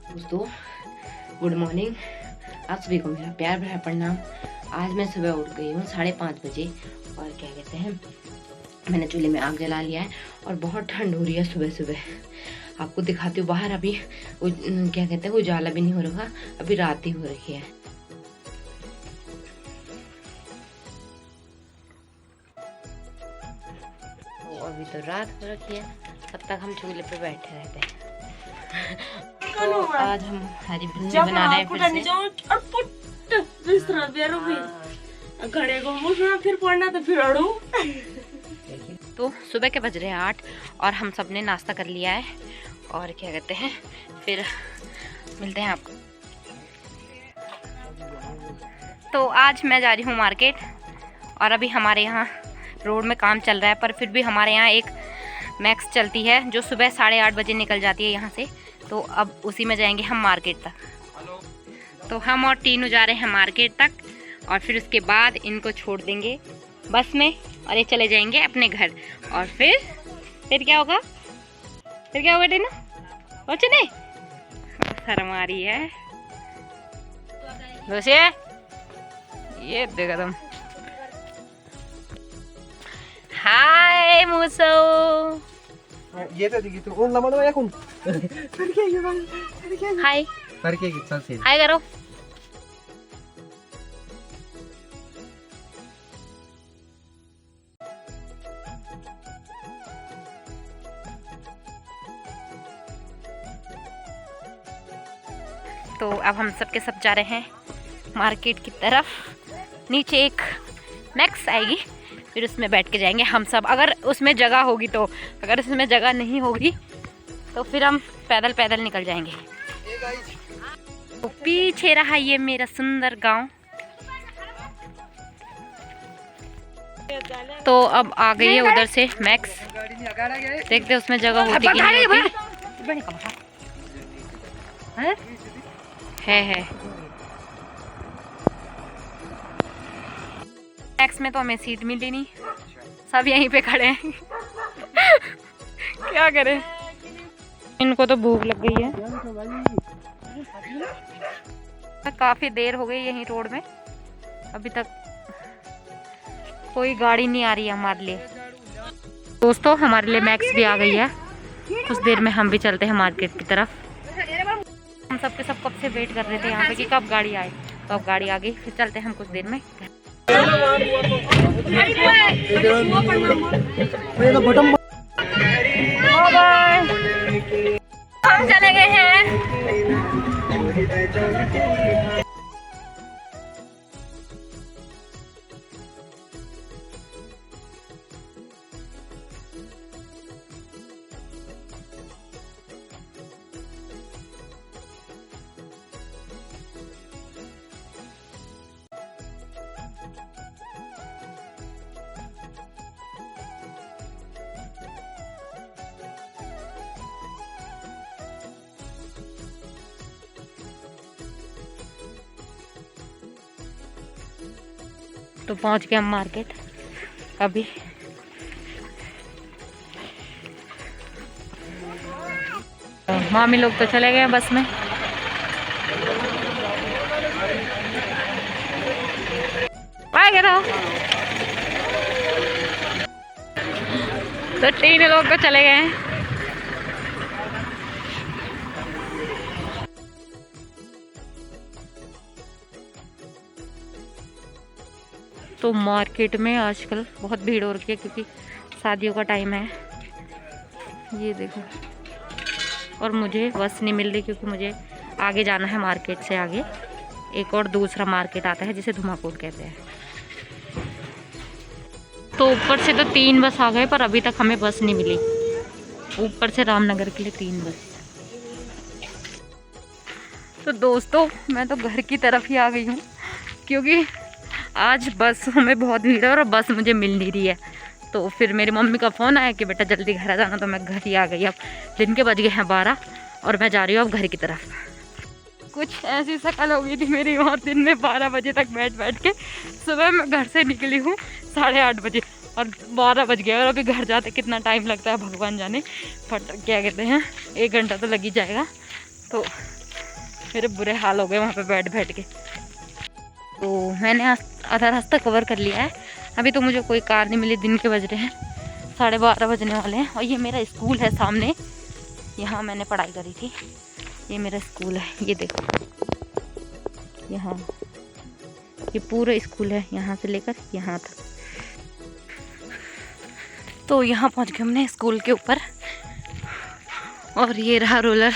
दोस्तों good morning, आप सभी को मेरा प्यार भरा प्रणाम। आज मैं सुबह उठ गई हूँ 5:30 बजे और क्या कहते हैं, मैंने चूल्हे में आग जला लिया है और बहुत ठंड हो रही है सुबह सुबह। आपको दिखाती हूँ बाहर, अभी क्या कहते हैं उजाला भी नहीं हो रहा, अभी रात ही हो रही है। तो अभी तो रात हो रखी है, तब तक हम चूल्हे पे बैठे रहते हैं। तो आज हम हरी भिंडी बना रहे हैं तो सुबह के बज रहे हैं 8 और हम सब ने नाश्ता कर लिया है और क्या कहते हैं, फिर मिलते हैं आपको। तो आज मैं जा रही हूँ मार्केट और अभी हमारे यहाँ रोड में काम चल रहा है, पर फिर भी हमारे यहाँ एक मैक्स चलती है जो सुबह 8:30 बजे निकल जाती है यहाँ से। तो अब उसी में जाएंगे हम मार्केट तक। तो हम और टीनू जा रहे हैं मार्केट तक और फिर उसके बाद इनको छोड़ देंगे बस में और ये चले जाएंगे अपने घर। और फिर क्या होगा, टीनू? कुछ नहीं, शर्म आ रही है। ये देखो तुम। हाय मूसो, ये तो दिखी तू लमा लमा याकुन हाय करके चल से हाय करो। तो अब हम सब के सब जा रहे हैं मार्केट की तरफ। नीचे एक मैक्स आएगी, फिर उसमें बैठ के जाएंगे हम सब, अगर उसमें जगह होगी तो। अगर उसमें जगह नहीं होगी तो फिर हम पैदल पैदल निकल जाएंगे। तो पीछे रहा ये मेरा सुंदर गांव। तो अब आ गई है उधर से मैक्स, देखते उसमें जगह होती कि नहीं होती। है मैक्स में तो हमें सीट मिली नहीं, सब यहीं पे खड़े हैं। क्या करें, इनको तो भूख लग गई है। काफी देर हो गई यहीं रोड में, अभी तक कोई गाड़ी नहीं आ रही है हमारे लिए। दोस्तों हमारे लिए मैक्स भी आ गई है, कुछ देर में हम भी चलते हैं मार्केट की तरफ। हम सबके सब कब से वेट कर रहे थे यहाँ पे कि कब गाड़ी आए, तो अब गाड़ी आ गई, फिर चलते हैं हम कुछ देर में। हम चले गए हैं। तो पहुंच गए हम मार्केट। अभी मामी लोग तो चले गए बस में। तो 3 लोग तो चले गए हैं। तो मार्केट में आजकल बहुत भीड़ हो रखी है क्योंकि शादियों का टाइम है, ये देखो। और मुझे बस नहीं मिल रही क्योंकि मुझे आगे जाना है, मार्केट से आगे एक और दूसरा मार्केट आता है जिसे धुमाकोट कहते हैं। तो ऊपर से तो 3 बस आ गए पर अभी तक हमें बस नहीं मिली, ऊपर से रामनगर के लिए 3 बस। तो दोस्तों मैं तो घर की तरफ ही आ गई हूँ क्योंकि आज बसों में बहुत भीड़ है और बस मुझे मिल नहीं रही है। तो फिर मेरी मम्मी का फ़ोन आया कि बेटा जल्दी घर आ जाना, तो मैं घर ही आ गई। अब दिन के बज गए हैं 12 और मैं जा रही हूँ अब घर की तरफ। कुछ ऐसी शक्ल हो गई थी मेरी वहाँ दिन में 12 बजे तक बैठ के। सुबह मैं घर से निकली हूँ 8:30 बजे और 12 बज गया और अभी घर जाते कितना टाइम लगता है भगवान जाने। बट क्या कहते हैं 1 घंटा तो लग ही जाएगा। तो मेरे बुरे हाल हो गए वहाँ पे बैठ बैठ के। तो मैंने आधा रास्ता कवर कर लिया है। अभी तो मुझे कोई कार नहीं मिली। दिन के बज रहे हैं 12:30 बजने वाले हैं। और ये मेरा स्कूल है सामने, यहाँ मैंने पढ़ाई करी थी। ये मेरा स्कूल है, ये देखो यहाँ, ये पूरा स्कूल है यहाँ से लेकर यहाँ तक। तो यहाँ पहुँच गए हमने स्कूल के ऊपर। और ये रहा रोलर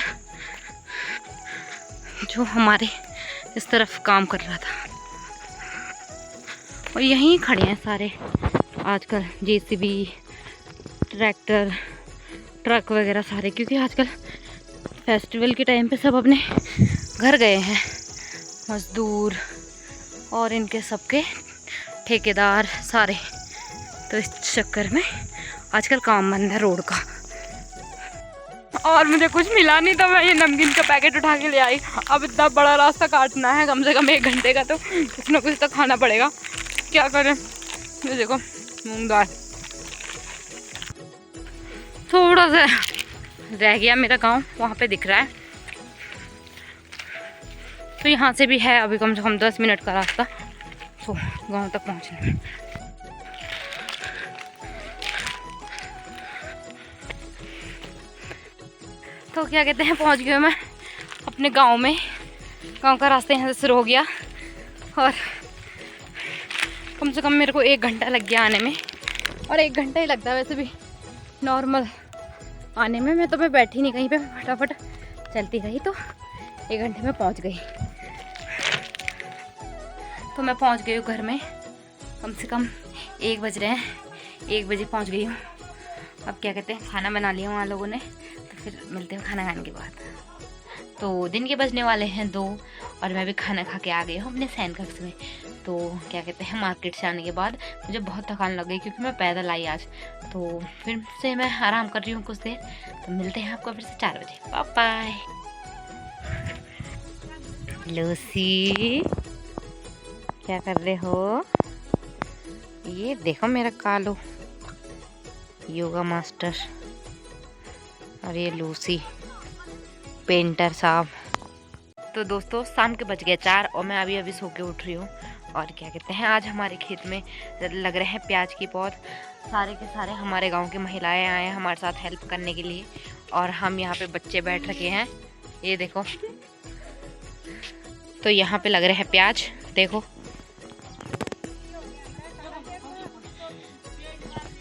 जो हमारे इस तरफ काम कर रहा था। और यहीं खड़े हैं सारे आजकल, जेसीबी, ट्रैक्टर, ट्रक वगैरह सारे, क्योंकि आजकल फेस्टिवल के टाइम पे सब अपने घर गए हैं मजदूर और इनके सबके ठेकेदार सारे। तो इस चक्कर में आजकल काम बंद है रोड का। और मुझे कुछ मिला नहीं, तो मैं ये नमकीन का पैकेट उठा के ले आई। अब इतना बड़ा रास्ता काटना है, कम से कम 1 घंटे का, तो कुछ ना कुछ तो खाना पड़ेगा। क्या करें। ये देखो मूंग दाल, थोड़ा सा रह गया मेरा गांव, वहाँ पे दिख रहा है। तो यहाँ से भी है अभी कम से कम 10 मिनट का रास्ता तो गांव तक पहुँचना है। तो क्या कहते हैं पहुँच गए मैं अपने गांव में। गांव का रास्ता यहाँ से शुरू हो गया और कम से कम मेरे को 1 घंटा लग गया आने में। और 1 घंटा ही लगता है वैसे भी नॉर्मल आने में। मैं बैठी नहीं कहीं पे, फटाफट चलती रही तो 1 घंटे में पहुंच गई। तो मैं पहुंच गई हूँ घर में, कम से कम 1 बज रहे हैं। 1 बजे पहुंच गई हूँ। अब क्या कहते हैं खाना बना लिया वहाँ लोगों ने, तो फिर मिलते हैं खाना खाने के बाद। तो दिन के बजने वाले हैं 2 और मैं भी खाना खा के आ गई हूँ अपने सैन कक्ष में। तो क्या कहते हैं मार्केट से आने के बाद मुझे बहुत थकान लग गई, क्योंकि मैं पैदल आई आज। तो फिर से मैं आराम कर रही हूँ कुछ देर। तो मिलते हैं आपको फिर से 4 बजे। Bye bye. लूसी क्या कर रहे हो? ये देखो मेरा कालू योगा मास्टर, और ये लूसी पेंटर साहब। तो दोस्तों शाम के बज गए 4 और मैं अभी सो के उठ रही हूँ। और क्या कहते हैं आज हमारे खेत में लग रहे हैं प्याज की पौध। सारे के सारे हमारे गांव की महिलाएं आए हैं हमारे साथ हेल्प करने के लिए। और हम यहाँ पे बच्चे बैठ रखे हैं, ये देखो। तो यहाँ पे लग रहे हैं प्याज, देखो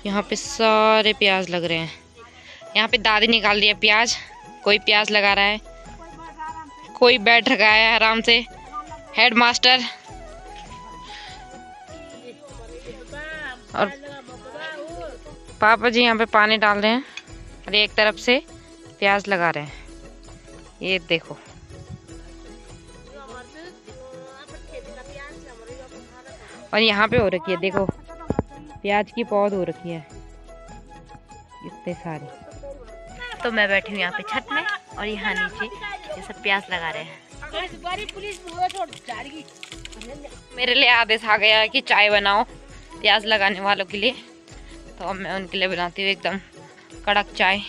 यहाँ पे सारे प्याज लग रहे हैं। यहाँ पे दादी निकाल रही है प्याज, कोई प्याज लगा रहा है, कोई बैठ रखा है आराम से, हेड मास्टर। और पापा जी यहाँ पे पानी डाल रहे हैं और एक तरफ से प्याज लगा रहे हैं, ये देखो। और यहाँ पे हो रखी है देखो प्याज की पौध हो रखी है इतने सारी। तो मैं बैठी हूँ यहाँ पे छत में और यहाँ नीचे ये सब प्याज लगा रहे हैं। मेरे लिए आदेश आ गया है कि चाय बनाओ प्याज लगाने वालों के लिए। तो अब मैं उनके लिए बनाती हूँ एकदम कड़क चाय।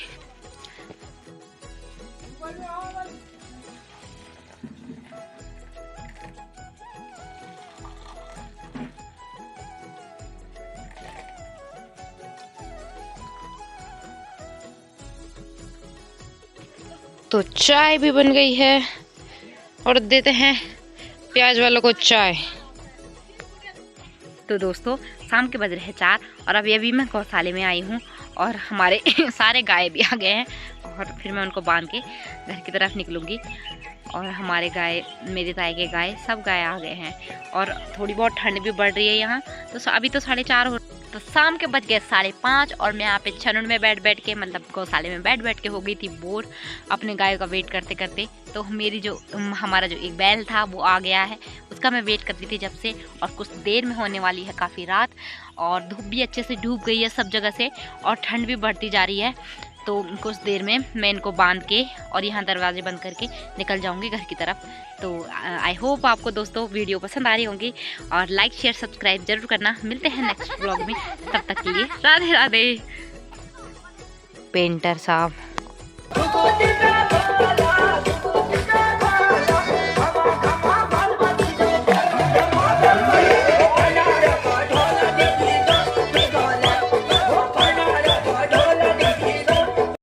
तो चाय भी बन गई है और देते हैं प्याज वालों को चाय। तो दोस्तों शाम के बज रहे हैं 4 और अभी मैं गौशाले में आई हूँ और हमारे सारे गाय भी आ गए हैं। और फिर मैं उनको बांध के घर की तरफ निकलूँगी। और हमारे गाय, मेरे ताई के गाय, सब गाय आ गए हैं। और थोड़ी बहुत ठंड भी बढ़ रही है यहाँ। तो अभी तो 4:30 हो, तो शाम के बज गए 5:30 और मैं यहाँ पे छनून में बैठ के मतलब गौशाले में बैठ के हो गई थी बोर अपने गाय का वेट करते करते। तो मेरी जो हमारा जो एक बैल था वो आ गया है, उसका मैं वेट करती थी जब से। और कुछ देर में होने वाली है काफ़ी रात और धूप भी अच्छे से डूब गई है सब जगह से और ठंड भी बढ़ती जा रही है। तो कुछ देर में मैं इनको बांध के और यहाँ दरवाजे बंद करके निकल जाऊँगी घर की तरफ। तो आई होप आपको दोस्तों वीडियो पसंद आ रही होंगी और लाइक शेयर सब्सक्राइब जरूर करना। मिलते हैं नेक्स्ट व्लॉग में, तब तक के लिए राधे राधे। पेंटर साहब